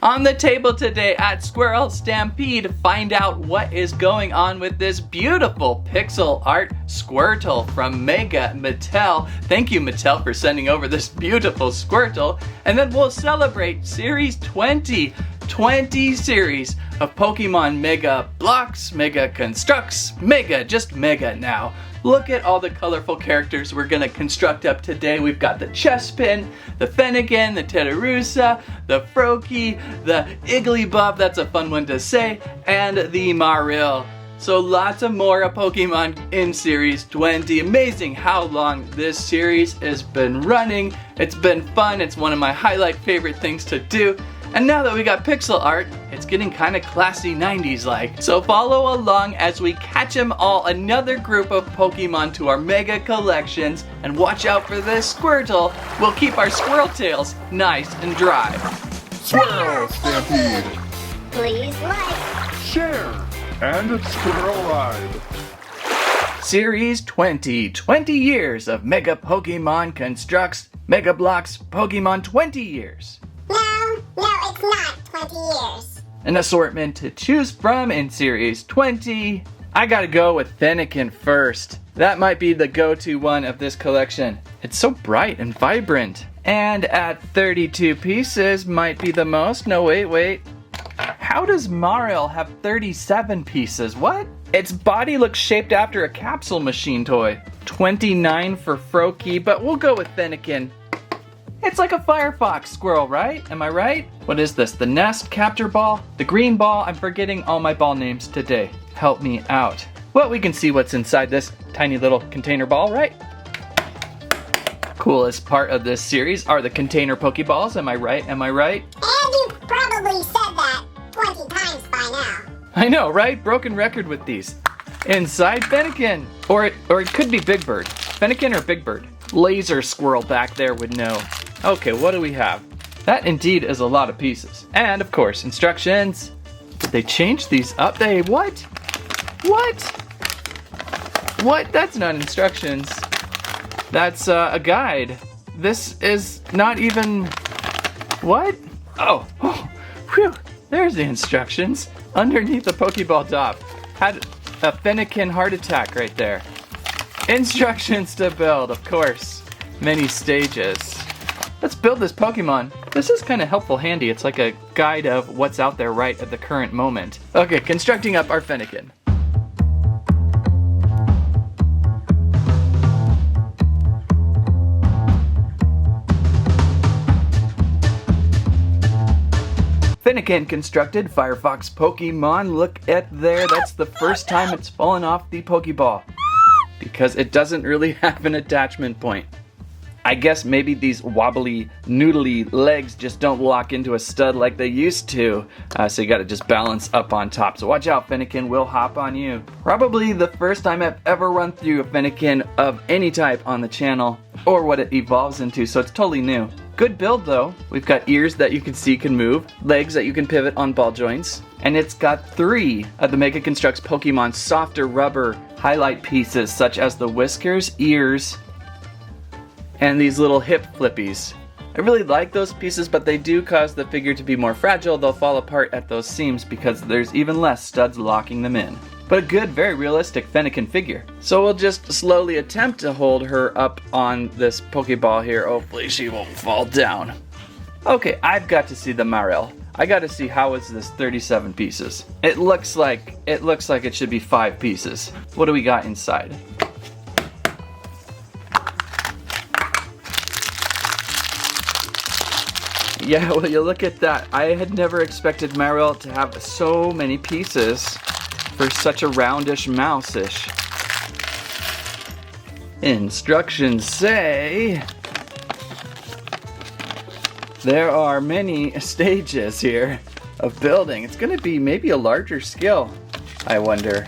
On the table today at Squirrel Stampede, find out what is going on with this beautiful pixel art Squirtle from MEGA Mattel. Thank you, Mattel, for sending over this beautiful Squirtle. And then we'll celebrate Series 20 series of Pokemon Mega Bloks, Mega Constructs, just Mega now. Look at all the colorful characters we're gonna construct up today. We've got the Chespin, the Fennekin, the Teddiursa, the Froakie, the Igglybuff, that's a fun one to say, and the Marill. So lots of more Pokemon in Series 20. Amazing how long this series has been running. It's been fun. It's one of my highlight favorite things to do. And now that we got pixel art, it's getting kind of classy 90s like. So follow along as we catch them all, another group of Pokemon to our mega collections. And watch out for this Squirtle. We'll keep our squirrel tails nice and dry. Squirrel Stampede! Please like, Share! And subscribe! Series 20, 20 years of Mega Pokemon Constructs, Mega Bloks, Pokemon 20 years. No, it's not 20 years. An assortment to choose from in Series 20. I gotta go with Fennekin first. That might be the go-to one of this collection. It's so bright and vibrant. And at 32 pieces might be the most. No, wait. How does Marill have 37 pieces? What? Its body looks shaped after a capsule machine toy. 29 for Froakie, but we'll go with Fennekin. It's like a Firefox squirrel, right? Am I right? What is this? The nest, capture ball, the green ball? I'm forgetting all my ball names today. Help me out. Well, we can see what's inside this tiny little container ball, right? Coolest part of this series are the container Pokeballs. Am I right? And you've probably said that 20 times by now. I know, right? Broken record with these. Inside Fennekin. Or it could be Big Bird. Fennekin or Big Bird? Laser squirrel back there would know. Okay, what do we have? That indeed is a lot of pieces. And of course, instructions. Did they change these up? What? That's not instructions. That's a guide. This is not even, what? Oh, whew, there's the instructions. Underneath the Pokeball top. Had a Fennekin heart attack right there. Instructions to build, of course. Many stages. Let's build this Pokemon. This is kind of helpful handy. It's like a guide of what's out there right at the current moment. Okay, constructing up our Fennekin. Fennekin constructed Firefox Pokemon. Look at there. That's the first time it's fallen off the Pokeball. Because it doesn't really have an attachment point. I guess maybe these wobbly, noodly legs just don't lock into a stud like they used to. So you gotta just balance up on top. So watch out, Fennekin will hop on you. Probably the first time I've ever run through a Fennekin of any type on the channel, or what it evolves into, so it's totally new. Good build though. We've got ears that you can see can move, legs that you can pivot on ball joints, and it's got 3 of the Mega Constructs Pokemon softer rubber highlight pieces, such as the whiskers, ears, and these little hip flippies. I really like those pieces, but they do cause the figure to be more fragile. They'll fall apart at those seams because there's even less studs locking them in. But a good, very realistic Fennekin figure. So we'll just slowly attempt to hold her up on this Pokeball here. Hopefully she won't fall down. Okay, I've got to see the Marill. I got to see how is this 37 pieces. It looks like it should be 5 pieces. What do we got inside? Yeah, well, you look at that. I had never expected Marill to have so many pieces for such a roundish mouse-ish. Instructions say there are many stages here of building. It's gonna be maybe a larger scale, I wonder.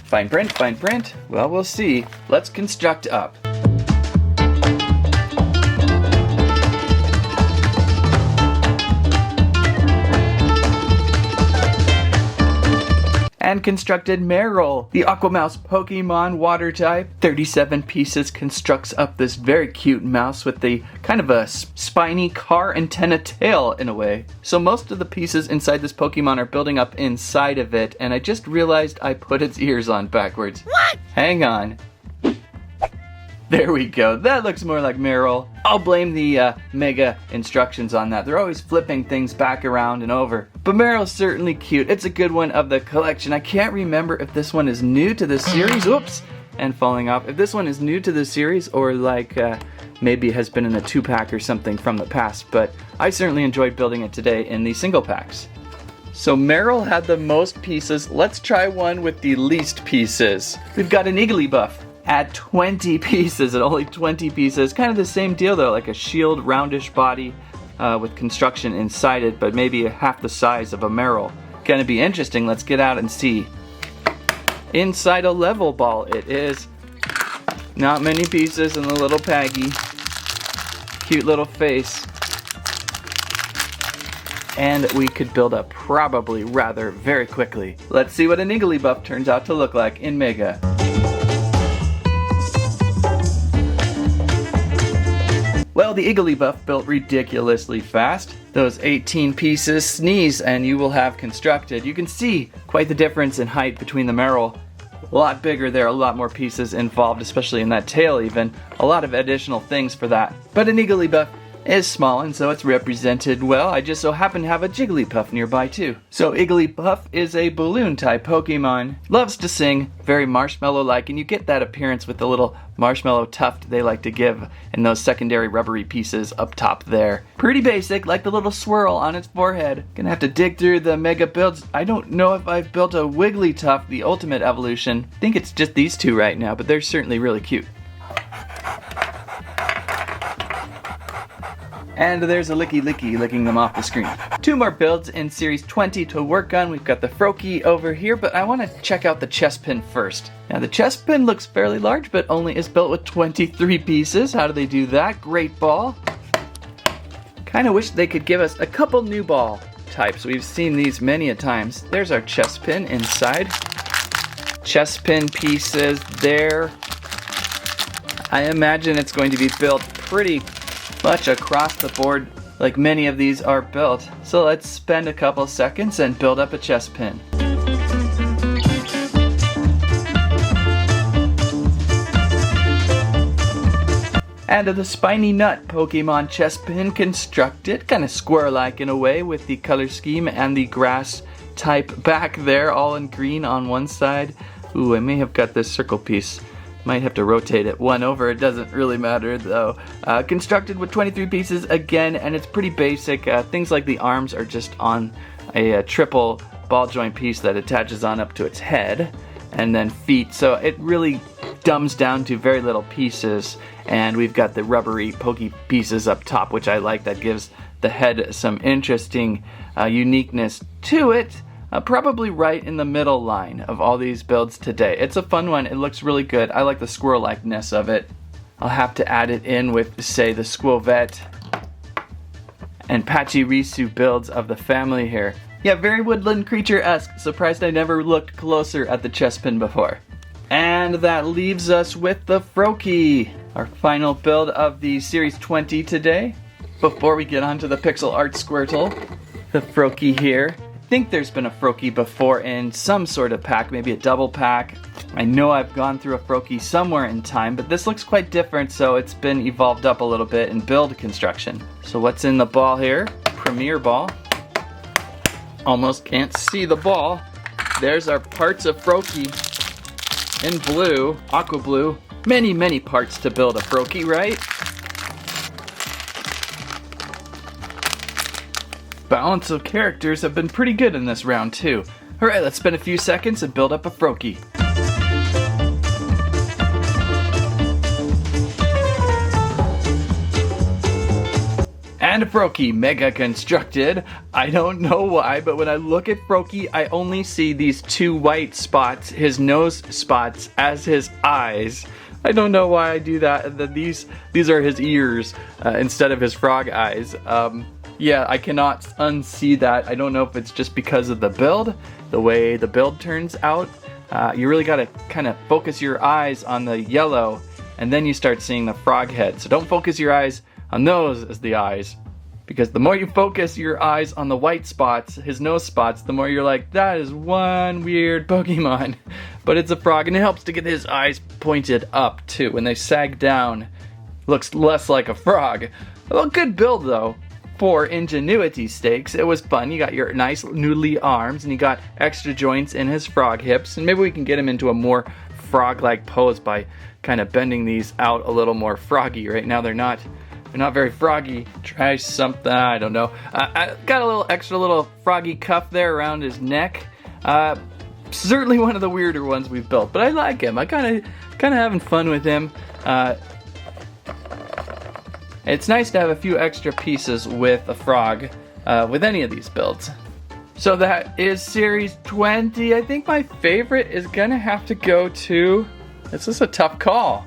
Fine print, fine print. Well, we'll see. Let's construct up. hand-constructed Marill, the Aquamouse Pokemon water type. 37 pieces constructs up this very cute mouse with the kind of a spiny car antenna tail in a way. So most of the pieces inside this Pokemon are building up inside of it, and I just realized I put its ears on backwards. What? Hang on. There we go. That looks more like Marill. I'll blame the Mega instructions on that. They're always flipping things back around and over. But Marill's certainly cute. It's a good one of the collection. I can't remember if this one is new to the series. Oops! And falling off. If this one is new to the series or like maybe has been in a 2-pack or something from the past. But I certainly enjoyed building it today in the single packs. So Marill had the most pieces. Let's try one with the least pieces. We've got an Igglybuff at 20 pieces, at only 20 pieces. Kind of the same deal though, like a shield roundish body with construction inside it, but maybe half the size of a Marill. Gonna be interesting, let's get out and see. Inside a level ball it is. Not many pieces in the little paggy. Cute little face. And we could build up probably rather very quickly. Let's see what an Igglybuff turns out to look like in Mega. Well, the Igglybuff built ridiculously fast. Those 18 pieces, sneeze and you will have constructed. You can see quite the difference in height between the Marill. A lot bigger there, a lot more pieces involved, especially in that tail even. A lot of additional things for that. But an Igglybuff is small and so it's represented well. I just so happen to have a Jigglypuff nearby too. So Igglybuff is a balloon type Pokemon. Loves to sing, very marshmallow-like, and you get that appearance with the little marshmallow tuft they like to give and those secondary rubbery pieces up top there. Pretty basic, like the little swirl on its forehead. Gonna have to dig through the Mega builds. I don't know if I've built a Wigglytuff, the ultimate evolution. I think it's just these two right now, but they're certainly really cute. And there's a Licky licking them off the screen. 2 more builds in Series 20 to work on. We've got the Froakie over here, but I want to check out the Chespin first. Now the Chespin looks fairly large, but only is built with 23 pieces. How do they do that? Great ball. Kind of wish they could give us a couple new ball types. We've seen these many a times. There's our Chespin inside. Chespin pieces there. I imagine it's going to be built pretty much across the board like many of these are built. So let's spend a couple seconds and build up a Chespin. And the spiny nut Pokemon Chespin constructed, kind of square-like in a way with the color scheme and the grass type back there, all in green on one side. Ooh, I may have got this circle piece. Might have to rotate it one over, it doesn't really matter though. Constructed with 23 pieces again, and it's pretty basic. Things like the arms are just on a triple ball joint piece that attaches on up to its head, and then feet. So it really dumbs down to very little pieces, and we've got the rubbery pokey pieces up top, which I like. That gives the head some interesting uniqueness to it. Probably right in the middle line of all these builds today. It's a fun one, it looks really good. I like the squirrel-likeness of it. I'll have to add it in with, say, the Squilvet and Pachirisu builds of the family here. Yeah, very woodland creature-esque. Surprised I never looked closer at the Chespin before. And that leaves us with the Froakie, our final build of the Series 20 today. Before we get on to the pixel art Squirtle, the Froakie here. I think there's been a Froakie before in some sort of pack, maybe a double pack. I know I've gone through a Froakie somewhere in time, but this looks quite different, so it's been evolved up a little bit in build construction. So what's in the ball here? Premier ball. Almost can't see the ball. There's our parts of Froakie in blue, aqua blue. Many parts to build a Froakie, right? Balance of characters have been pretty good in this round too. Alright, let's spend a few seconds and build up a Froakie. And a Froakie, mega constructed. I don't know why, but when I look at Froakie, I only see these 2 white spots, his nose spots, as his eyes. I don't know why I do that. These are his ears instead of his frog eyes. Yeah, I cannot unsee that. I don't know if it's just because of the build, the way the build turns out. You really got to kind of focus your eyes on the yellow, and then you start seeing the frog head. So don't focus your eyes on those as the eyes, because the more you focus your eyes on the white spots, his nose spots, the more you're like, that is one weird Pokemon. But it's a frog, and it helps to get his eyes pointed up too. When they sag down, looks less like a frog. Well, good build though. For ingenuity stakes, it was fun. You got your nice noodly arms, and you got extra joints in his frog hips, and maybe we can get him into a more frog-like pose by kind of bending these out a little more froggy. Right now they're not very froggy. Try something, I don't know. I got a little extra little froggy cuff there around his neck. Certainly one of the weirder ones we've built, but I like him. I kind of having fun with him. It's nice to have a few extra pieces with a frog with any of these builds. So that is Series 20. I think my favorite is gonna have to go to, this is a tough call.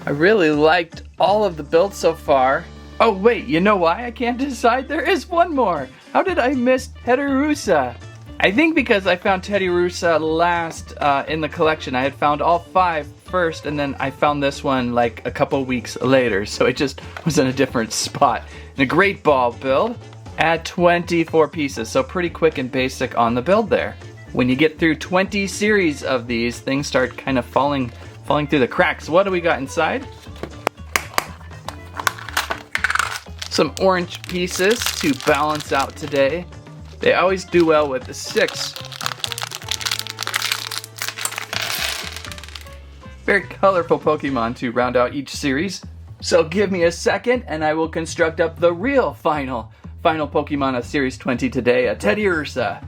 I really liked all of the builds so far. Oh wait, you know why I can't decide? There is one more. How did I miss Teddiursa? I think because I found Teddiursa last in the collection. I had found all 5 first, and then I found this one like a couple weeks later, so it just was in a different spot. And a great ball build at 24 pieces, so pretty quick and basic on the build there. When you get through 20 series of these, things start kind of falling through the cracks. What do we got inside? Some orange pieces to balance out today. They always do well with the 6. Very colorful Pokemon to round out each series. So give me a second and I will construct up the real final Pokemon of Series 20 today, a Teddiursa.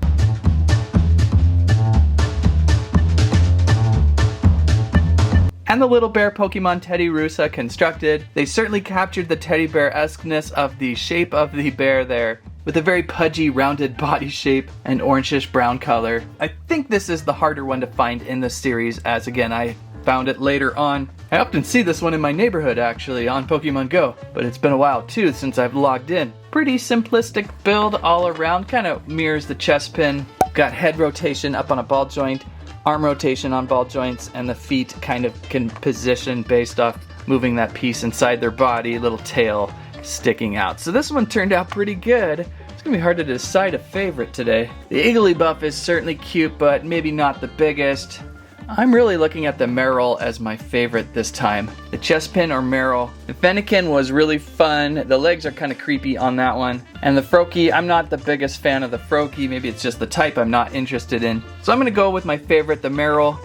And the little bear Pokemon Teddiursa constructed. They certainly captured the teddy bear-esqueness of the shape of the bear there, with a very pudgy, rounded body shape and orangish brown color. I think this is the harder one to find in the series, as again, I found it later on. I often see this one in my neighborhood actually on Pokemon Go, but it's been a while too since I've logged in. Pretty simplistic build all around, kind of mirrors the Chespin. Got head rotation up on a ball joint, arm rotation on ball joints, and the feet kind of can position based off moving that piece inside their body, little tail sticking out. So this one turned out pretty good. It's gonna be hard to decide a favorite today. The Igglybuff is certainly cute, but maybe not the biggest. I'm really looking at the Marill as my favorite this time. The Chespin or Marill. The Fennekin was really fun. The legs are kind of creepy on that one. And the Froakie, I'm not the biggest fan of the Froakie. Maybe it's just the type I'm not interested in. So I'm gonna go with my favorite, the Marill,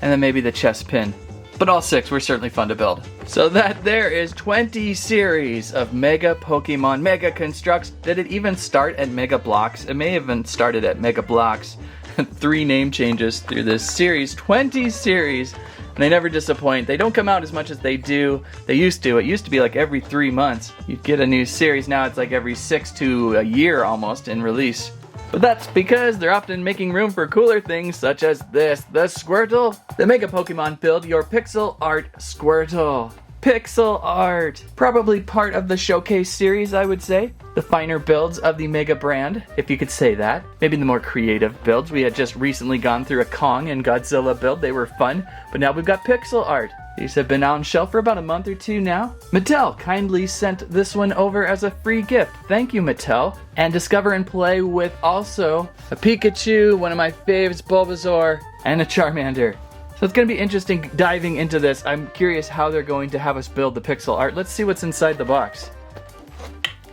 and then maybe the Chespin. But all 6 were certainly fun to build. So that there is 20 series of Mega Pokemon, Mega Constructs. Did it even start at Mega Bloks? It may have even started at Mega Bloks. 3 name changes through this series, 20 series, and they never disappoint. They don't come out as much as they used to. It used to be like every 3 months you'd get a new series. Now it's like every 6 to a year almost in release. But that's because they're often making room for cooler things such as this, the Squirtle. The Mega Pokemon build your pixel art Squirtle. Pixel art. Probably part of the showcase series, I would say. The finer builds of the Mega brand, if you could say that. Maybe the more creative builds. We had just recently gone through a Kong and Godzilla build. They were fun, but now we've got pixel art. These have been out on shelf for about a month or 2 now. Mattel kindly sent this one over as a free gift. Thank you, Mattel. And discover and play with also a Pikachu, one of my faves, Bulbasaur, and a Charmander. So it's going to be interesting diving into this. I'm curious how they're going to have us build the pixel art. Let's see what's inside the box.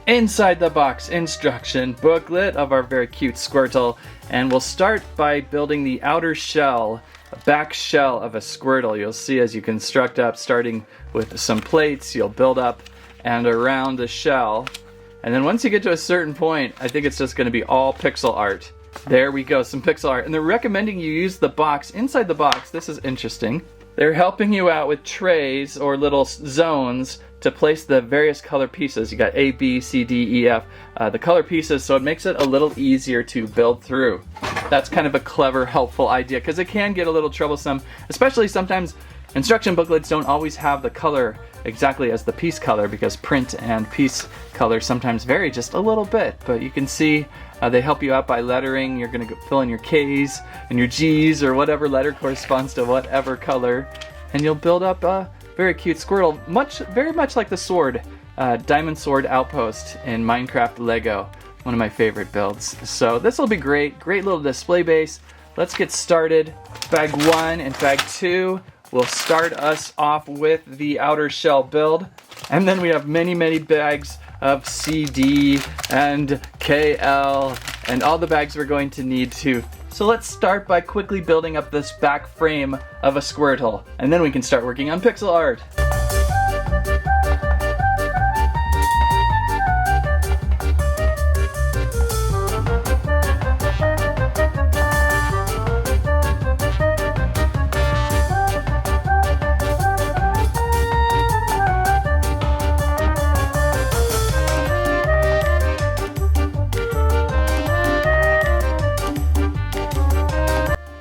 Inside the box, instruction booklet of our very cute Squirtle. And we'll start by building the outer shell, a back shell of a Squirtle. You'll see as you construct up, starting with some plates, you'll build up and around the shell. And then once you get to a certain point, I think it's just going to be all pixel art. There we go, some pixel art. And they're recommending you use the box. Inside the box, this is interesting. They're helping you out with trays or little zones to place the various color pieces. You got A, B, C, D, E, F, the color pieces, so it makes it a little easier to build through. That's kind of a clever, helpful idea because it can get a little troublesome, especially sometimes Instruction booklets don't always have the color exactly as the piece color because print and piece color sometimes vary just a little bit, but you can see they help you out by lettering. You're going to fill in your K's and your G's or whatever letter corresponds to whatever color, and you'll build up a very cute Squirtle, very much like the sword, Diamond Sword Outpost in Minecraft Lego, one of my favorite builds. So this will be great little display base. Let's get started. Bag 1 and bag 2 will start us off with the outer shell build, and then we have many bags of CD and KL and all the bags we're going to need too. So let's start by quickly building up this back frame of a Squirtle, and then we can start working on pixel art.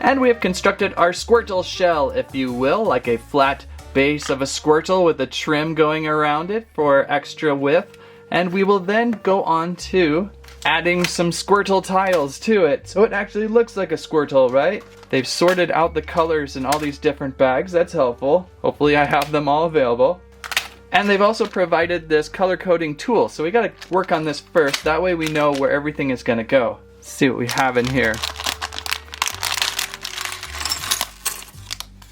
And we have constructed our Squirtle shell, if you will, like a flat base of a Squirtle with a trim going around it for extra width. And we will then go on to adding some Squirtle tiles to it, so it actually looks like a Squirtle, right? They've sorted out the colors in all these different bags. That's helpful. Hopefully I have them all available. And they've also provided this color coding tool, so we gotta work on this first. That way we know where everything is gonna go. Let's see what we have in here.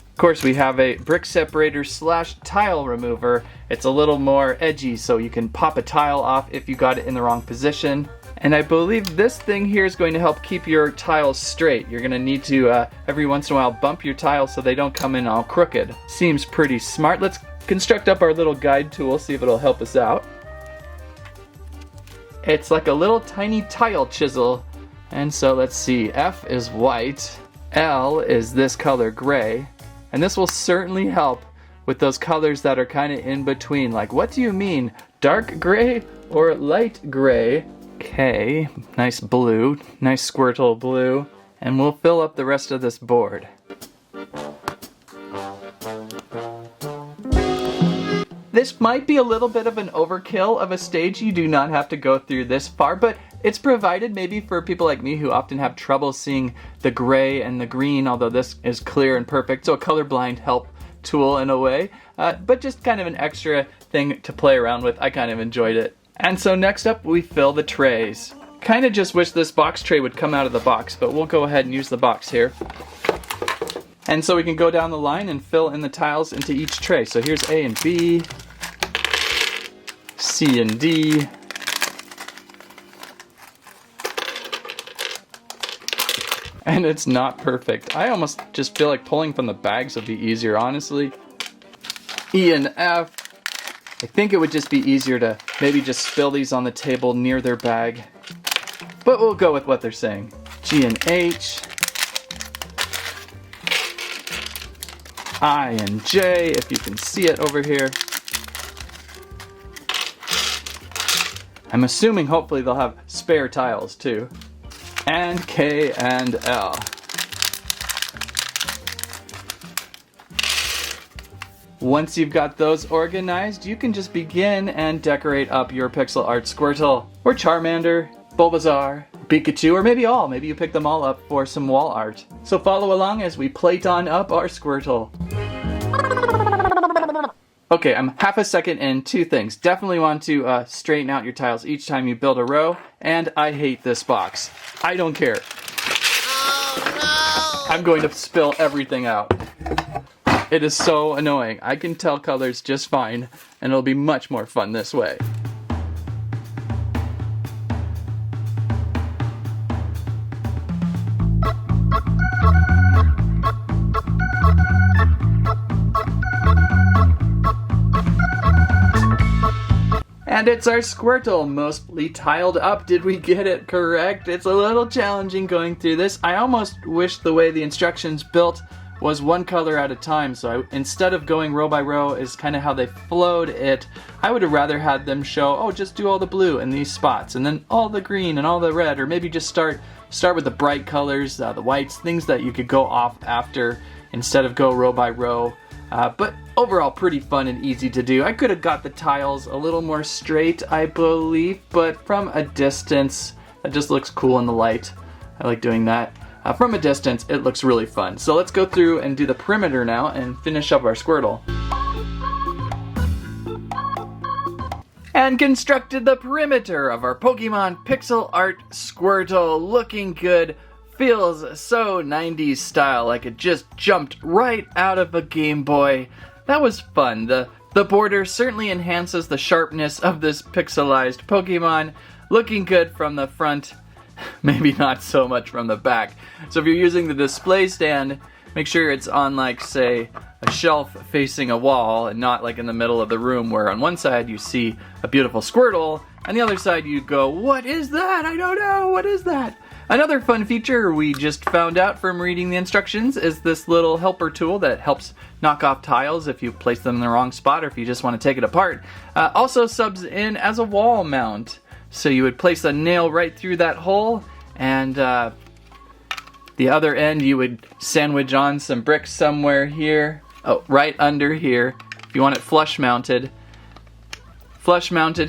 Of course, we have a brick separator / tile remover. It's a little more edgy, so you can pop a tile off if you got it in the wrong position. And I believe this thing here is going to help keep your tiles straight. You're going to need to, every once in a while, bump your tiles so they don't come in all crooked. Seems pretty smart. Let's construct up our little guide tool, see if it'll help us out. It's like a little tiny tile chisel. And so let's see, F is white, L is this color gray. And this will certainly help with those colors that are kind of in between. Like, what do you mean? Dark gray or light gray? Okay, nice blue, nice Squirtle blue. And we'll fill up the rest of this board. This might be a little bit of an overkill of a stage. You do not have to go through this far, but it's provided maybe for people like me who often have trouble seeing the gray and the green, although this is clear and perfect, so a colorblind help tool in a way, but just kind of an extra thing to play around with. I kind of enjoyed it. And so next up we fill the trays. Kind of just wish this box tray would come out of the box, but we'll go ahead and use the box here. And so we can go down the line and fill in the tiles into each tray. So here's A and B, C and D, and it's not perfect. I almost just feel like pulling from the bags would be easier, honestly. E and F. I think it would just be easier to maybe just spill these on the table near their bag. But we'll go with what they're saying. G and H. I and J, if you can see it over here. I'm assuming hopefully they'll have spare tiles too. And K and L. Once you've got those organized, you can just begin and decorate up your pixel art Squirtle, or Charmander, Bulbasaur, Pikachu, or maybe all. Maybe you pick them all up for some wall art. So follow along as we plate on up our Squirtle. Okay, I'm half a second in. Two things. Definitely want to straighten out your tiles each time you build a row, and I hate this box. I don't care. Oh, no. I'm going to spill everything out. It is so annoying. I can tell colors just fine, and it'll be much more fun this way. And it's our Squirtle, mostly tiled up. Did we get it correct? It's a little challenging going through this. I almost wish the way the instructions built was one color at a time, so instead of going row by row is kind of how they flowed it. I would have rather had them show, oh, just do all the blue in these spots, and then all the green and all the red, or maybe just start with the bright colors, the whites, things that you could go off after instead of go row by row. But overall pretty fun and easy to do. I could have got the tiles a little more straight, I believe, but from a distance, that just looks cool in the light. I like doing that. From a distance, it looks really fun. So let's go through and do the perimeter now and finish up our Squirtle. And constructed the perimeter of our Pokemon pixel art Squirtle. Looking good. Feels so 90s style, like it just jumped right out of a Game Boy. That was fun. The border certainly enhances the sharpness of this pixelized Pokemon. Looking good from the front. Maybe not so much from the back. So if you're using the display stand, make sure it's on, like, say, a shelf facing a wall and not like in the middle of the room where on one side you see a beautiful Squirtle and the other side you go, what is that? I don't know, what is that? Another fun feature we just found out from reading the instructions is this little helper tool that helps knock off tiles if you place them in the wrong spot or if you just want to take it apart. Also subs in as a wall mount. So you would place a nail right through that hole, and the other end you would sandwich on some bricks somewhere here. Oh, right under here. If you want it flush mounted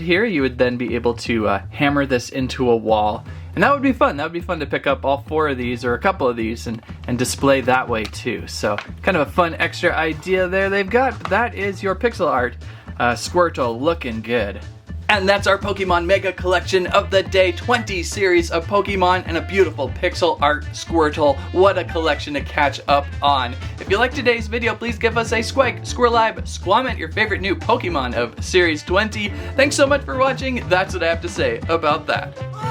here, you would then be able to hammer this into a wall. And that would be fun. That would be fun to pick up all 4 of these or a couple of these and display that way too. So kind of a fun extra idea there they've got. But that is your pixel art Squirtle looking good. And that's our Pokemon Mega Collection of the Day. 20 series of Pokemon and a beautiful pixel art Squirtle. What a collection to catch up on. If you liked today's video, please give us a squike, squirrelive, squamment your favorite new Pokemon of Series 20. Thanks so much for watching. That's what I have to say about that.